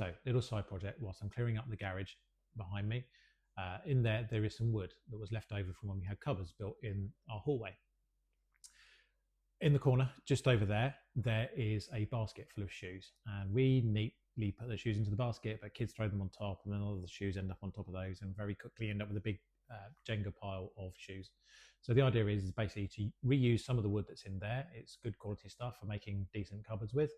So little side project whilst I'm clearing up the garage behind me. In there is some wood that was left over from when we had cupboards built in our hallway. In the corner, just over there, there is a basket full of shoes, and we neatly put the shoes into the basket, but kids throw them on top, and then all of the shoes end up on top of those, and very quickly end up with a big Jenga pile of shoes. So the idea is basically to reuse some of the wood that's in there. It's good quality stuff for making decent cupboards with,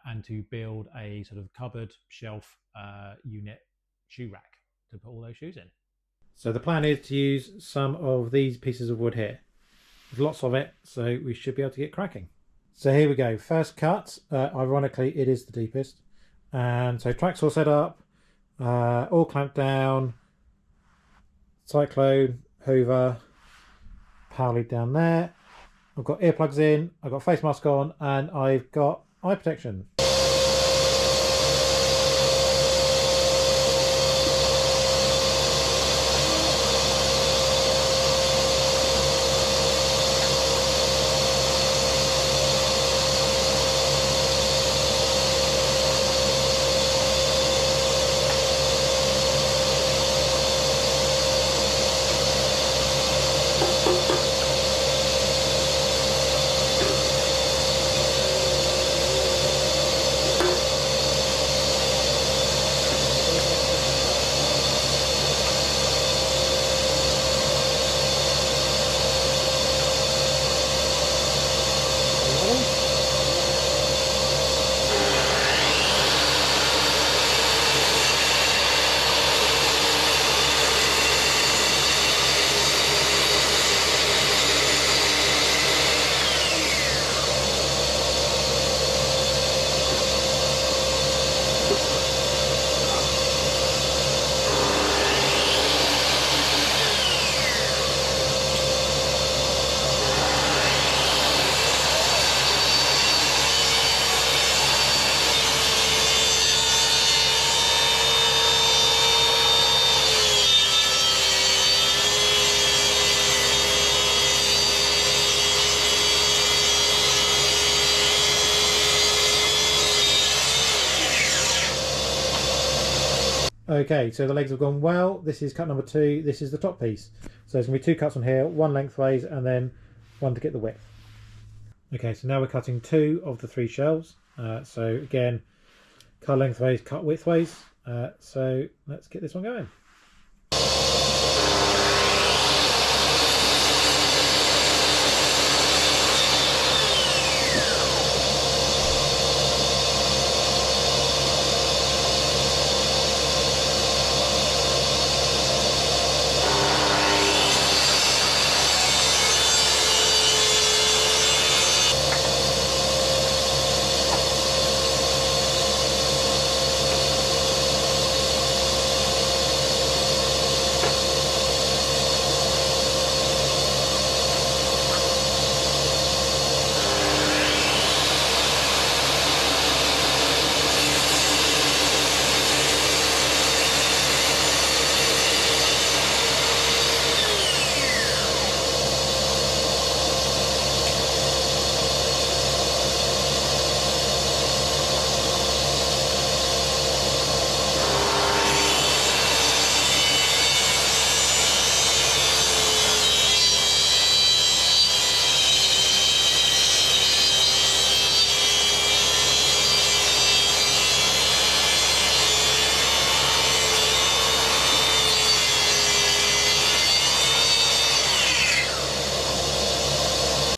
and to build a sort of cupboard shelf unit shoe rack to put all those shoes in. So the plan is to use some of these pieces of wood here. There's lots of it, so we should be able to get cracking. So here we go. First cut. Ironically, it is the deepest. And so tracks all set up, all clamped down. Cyclone, Hoover, power lead down there. I've got earplugs in, I've got face mask on, and I've got eye protection. Okay, so the legs have gone well. This is cut number 2. This is the top piece. So there's going to be 2 cuts on here, one lengthways and then one to get the width. Okay, so now we're cutting 2 of the 3 shelves. So again, cut lengthways, cut widthways. So let's get this one going.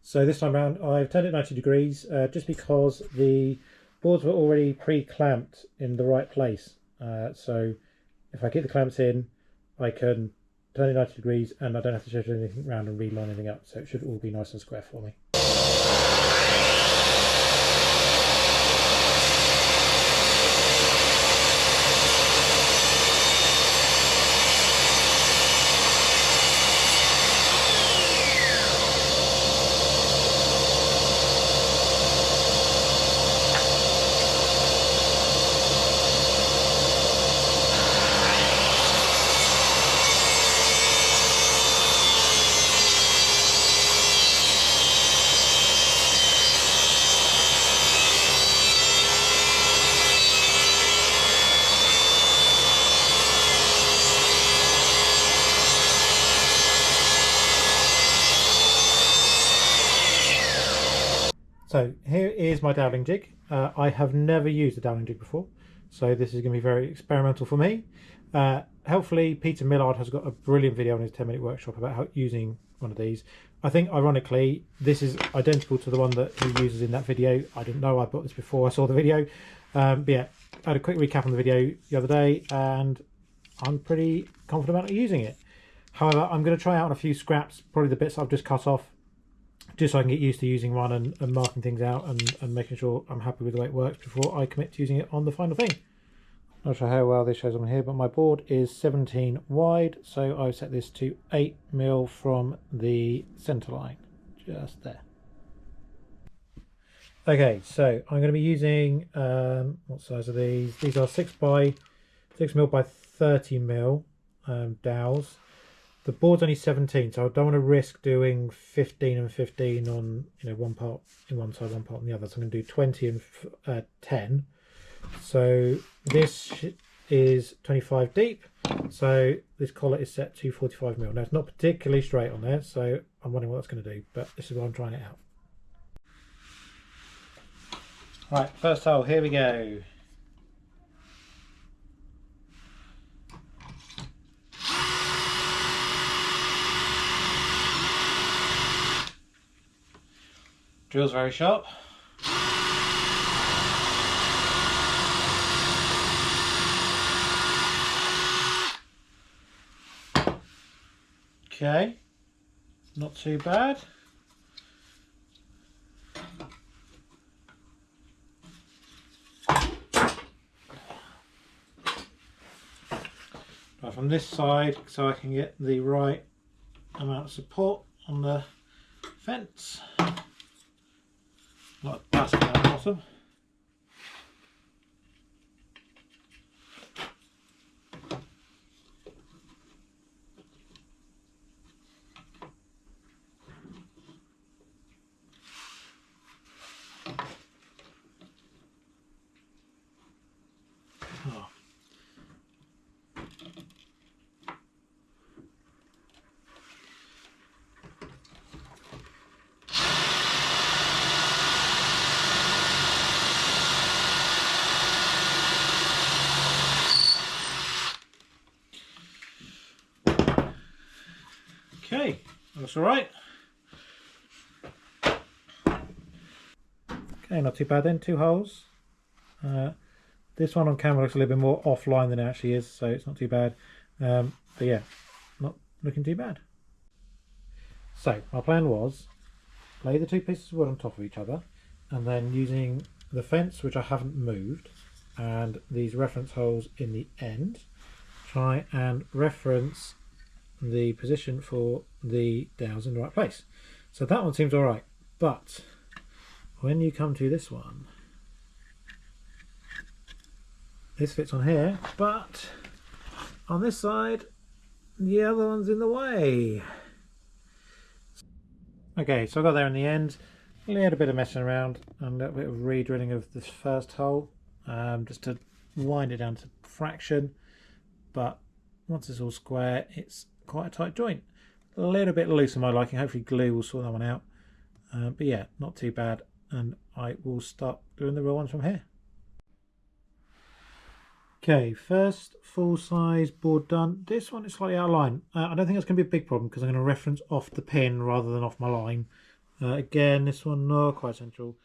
So this time around I've turned it 90 degrees just because the boards were already pre-clamped in the right place. So if I get the clamps in, I can turn it 90 degrees and I don't have to shift anything around and reline anything up. So it should all be nice and square for me. So here is my doweling jig. I have never used a doweling jig before, so this is going to be very experimental for me. Hopefully Peter Millard has got a brilliant video on his 10-minute workshop about how using one of these. I think ironically this is identical to the one that he uses in that video. I didn't know, I bought this before I saw the video. But yeah, I had a quick recap on the video the other day and I'm pretty confident about using it. However, I'm going to try out on a few scraps, probably the bits I've just cut off, just so I can get used to using one and marking things out and making sure I'm happy with the way it works before I commit to using it on the final thing. Not sure how well this shows on here, but my board is 17 wide, so I've set this to 8mm from the centre line, just there. Okay, so I'm going to be using, what size are these? These are 6mm by 30mm dowels. The board's only 17, so I don't want to risk doing 15 and 15 on, you know, one part in one side, one part on the other. So I'm going to do 20 and 10. So this is 25 deep. So this collar is set to 45mm. Now it's not particularly straight on there, so I'm wondering what that's going to do, but this is why I'm trying it out. Right, first hole, here we go. Drill's very sharp. Okay, not too bad. Right, from this side, so I can get the right amount of support on the fence. Not busting at the bottom. Oh. Okay, looks all right. Okay, not too bad then, 2 holes. This one on camera looks a little bit more offline than it actually is, so it's not too bad. But yeah, not looking too bad. So my plan was lay the 2 pieces of wood on top of each other, and then using the fence, which I haven't moved, and these reference holes in the end, try and reference the position for the dowels in the right place. So that one seems all right, but when you come to this one, this fits on here, but on this side the other one's in the way. Okay, so I got there in the end. A little bit of messing around and a little bit of re-drilling of this first hole, just to wind it down to fraction, but once it's all square it's quite a tight joint. A little bit loose in my liking, hopefully glue will sort that one out. But yeah, not too bad, and I will start doing the real ones from here. Okay, first full size board done. This one is slightly out of line. I don't think that's going to be a big problem because I'm going to reference off the pin rather than off my line. Again, this one not quite central.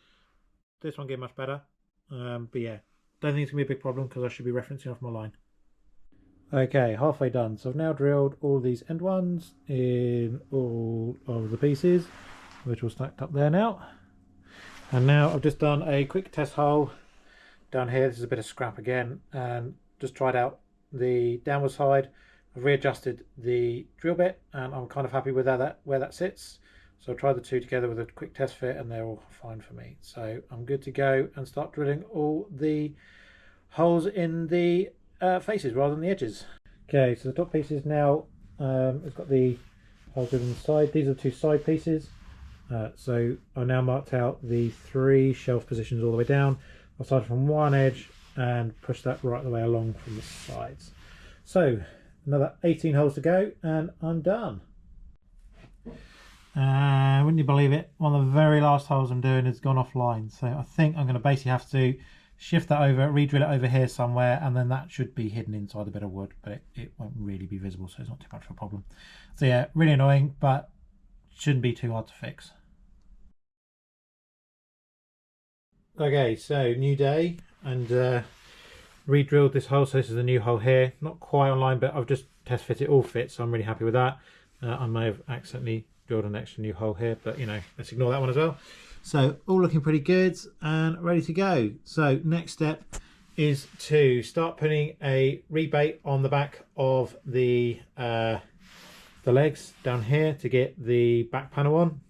This one getting much better. But yeah, don't think it's going to be a big problem because I should be referencing off my line. Okay, halfway done. So I've now drilled all these end ones in all of the pieces, which all stacked up there now. And now I've just done a quick test hole down here. This is a bit of scrap again, and just tried out the downward side. I've readjusted the drill bit and I'm kind of happy with where that sits. So I tried the 2 together with a quick test fit and they're all fine for me. So I'm good to go and start drilling all the holes in the faces rather than the edges. Okay, so the top piece is now, it's got the holes in the side. These are the 2 side pieces. So I now marked out the 3 shelf positions all the way down. I started from one edge and pushed that right the way along from the sides. So another 18 holes to go and I'm done. Wouldn't you believe it, one of the very last holes I'm doing has gone offline, so I think I'm going to basically have to shift that over, re-drill it over here somewhere, and then that should be hidden inside a bit of wood, but it won't really be visible, so it's not too much of a problem. So yeah, really annoying, but shouldn't be too hard to fix. Okay, so new day, and re-drilled this hole, so this is a new hole here. Not quite online, but I've just test fit it, all fits, so I'm really happy with that. I may have accidentally drilled an extra new hole here, but you know, let's ignore that one as well. So all looking pretty good and ready to go. So next step is to start putting a rebate on the back of the legs down here to get the back panel on.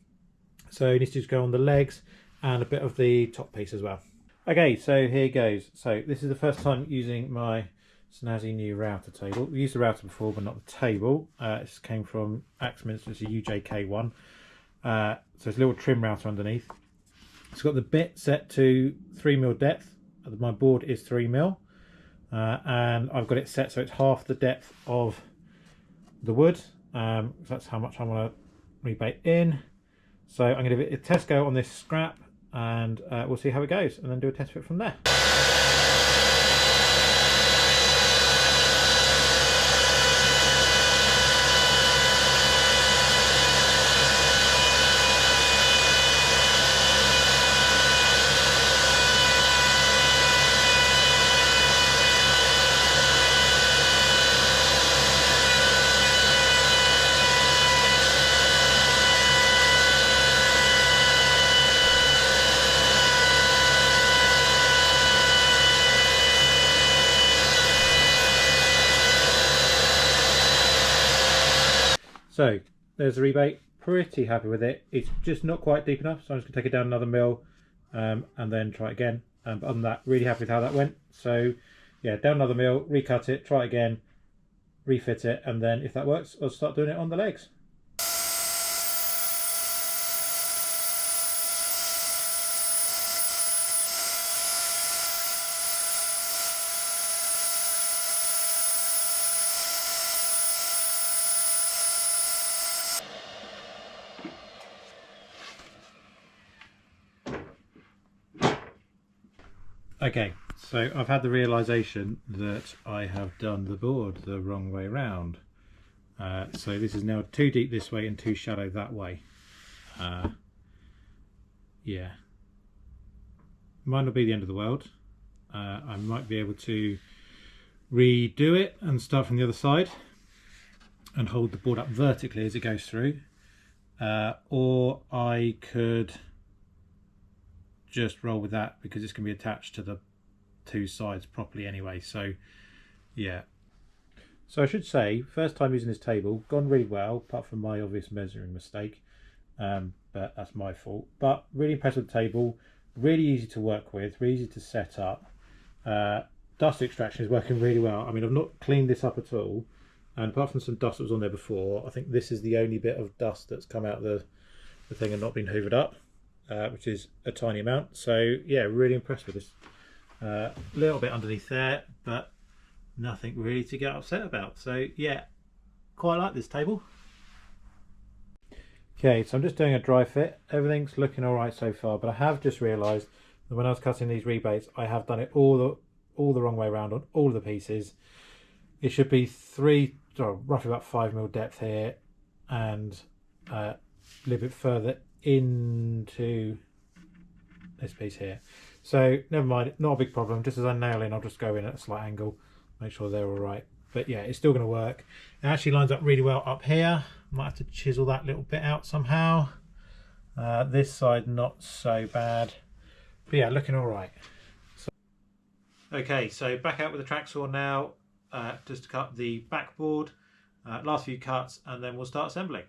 So it needs to just go on the legs and a bit of the top piece as well. Okay, so here goes. So this is the first time using my snazzy new router table. We used the router before, but not the table. This came from Axminster, it's a UJK one. So it's a little trim router underneath. It's got the bit set to 3mm depth. My board is 3mm, and I've got it set so it's half the depth of the wood. So that's how much I want to rebate in. So I'm going to give it a test go on this scrap, and we'll see how it goes, and then do a test fit from there. So there's the rebate, pretty happy with it. It's just not quite deep enough, so I'm just going to take it down another mil and then try it again. But other than that, really happy with how that went. So yeah, down another mil, recut it, try it again, refit it, and then if that works, I'll start doing it on the legs. Okay, so I've had the realization that I have done the board the wrong way round. So this is now too deep this way and too shallow that way. Yeah, might not be the end of the world. I might be able to redo it and start from the other side and hold the board up vertically as it goes through, or I could just roll with that because it's going to be attached to the two sides properly anyway. So yeah, so I should say first time using this table, gone really well apart from my obvious measuring mistake, but that's my fault. But really impressed with the table, really easy to work with, really easy to set up. Dust extraction is working really well. I mean, I've not cleaned this up at all, and apart from some dust that was on there before, I think this is the only bit of dust that's come out of the thing and not been hoovered up. Which is a tiny amount. So yeah, really impressed with this. A little bit underneath there, but nothing really to get upset about. So yeah, quite like this table. Okay, so I'm just doing a dry fit. Everything's looking all right so far, but I have just realised that when I was cutting these rebates, I have done it all the wrong way around on all of the pieces. It should be roughly about 5mm depth here, and a little bit further into this piece here. So never mind, not a big problem. Just as I nail in, I'll just go in at a slight angle, make sure they're all right. But yeah, it's still going to work. It actually lines up really well up here. Might have to chisel that little bit out somehow. This side not so bad, but yeah, looking all right. Okay, so back out with the track saw now, just to cut the backboard. Last few cuts, and then we'll start assembling.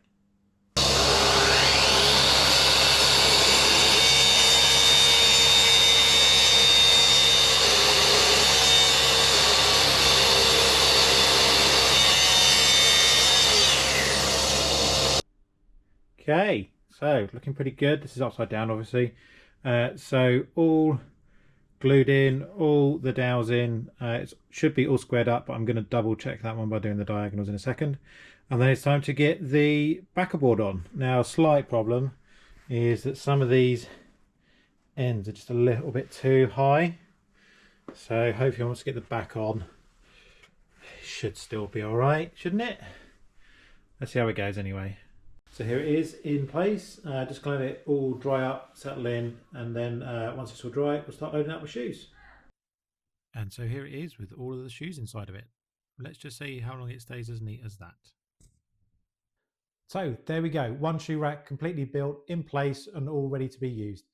Okay, so looking pretty good. This is upside down, obviously. So all glued in, all the dowels in. It should be all squared up, but I'm going to double check that one by doing the diagonals in a second. And then it's time to get the backer board on. Now, a slight problem is that some of these ends are just a little bit too high. So hopefully once I get the back on, it should still be all right, shouldn't it? Let's see how it goes anyway. So here it is in place. Just gonna let it all dry up, settle in, and then once it's all dry, we'll start loading up with shoes. And so here it is with all of the shoes inside of it. Let's just see how long it stays as neat as that. So there we go, one shoe rack completely built, in place and all ready to be used.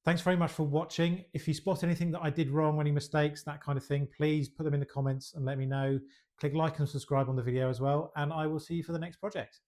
Thanks very much for watching. If you spot anything that I did wrong, any mistakes, that kind of thing, please put them in the comments and let me know. Click like and subscribe on the video as well, and I will see you for the next project.